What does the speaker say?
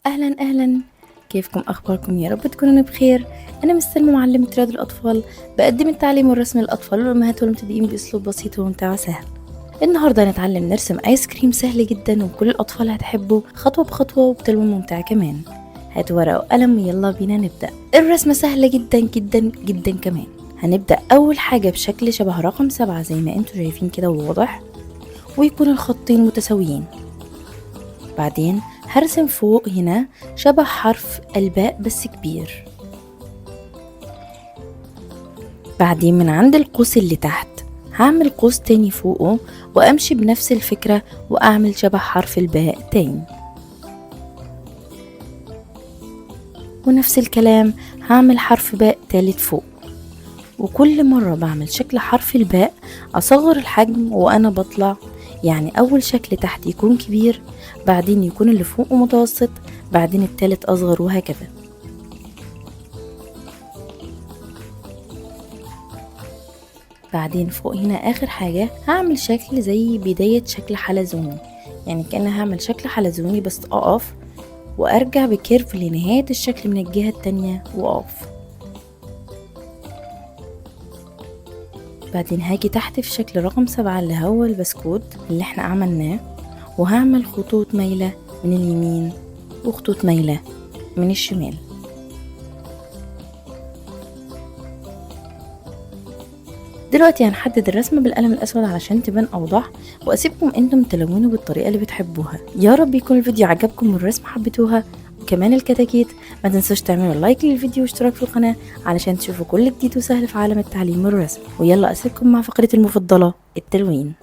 أهلا أهلا، كيفكم؟ أخباركم؟ يا رب تكونوا بخير. أنا مستلمة معلمة رياض الأطفال، بقدم التعليم والرسم للأطفال والأمهات والمبتدئين بأسلوب بسيط وممتع وسهل. النهاردة هنتعلم نرسم آيس كريم سهل جدا وكل الأطفال هتحبه، خطوة بخطوة وبتلوين ممتع كمان. هات ورقة وقلم ويلا بينا نبدأ. الرسمة سهلة جدا جدا جدا كمان. هنبدأ أول حاجة بشكل شبه رقم 7 زي ما انتوا شايفين كده وواضح، ويكون الخطين متساويين. بعدين هرسم فوق هنا شبه حرف الباء بس كبير. بعدين من عند القوس اللي تحت هعمل قوس تاني فوقه وامشي بنفس الفكرة واعمل شبه حرف الباء تاني، ونفس الكلام هعمل حرف باء تالت فوق. وكل مرة بعمل شكل حرف الباء اصغر الحجم وانا بطلع، يعني اول شكل تحت يكون كبير، بعدين يكون اللي فوقه متوسط، بعدين التالت اصغر، وهكذا. بعدين فوق هنا اخر حاجة هعمل شكل زي بداية شكل حلزوني، يعني كأني هعمل شكل حلزوني بس اقف وارجع بكيرف لنهاية الشكل من الجهة التانية واقف. بعدين هاجي تحت في شكل رقم 7 اللي هو البسكوت اللي احنا عملناه، وهعمل خطوط مايلة من اليمين وخطوط مايلة من الشمال. دلوقتي هنحدد الرسمة بالقلم الأسود علشان تبان أوضح، وأسيبكم انتم تلونوا بالطريقة اللي بتحبوها. يا رب يكون الفيديو عجبكم والرسمة حبيتوها، وكمان الكتاكيت. ما تنسوش تعملوا لايك للفيديو واشتراك في القناة علشان تشوفوا كل جديد وسهل في عالم التعليم والرسم. ويلا أسيبكم مع فقرتي المفضلة، التلوين.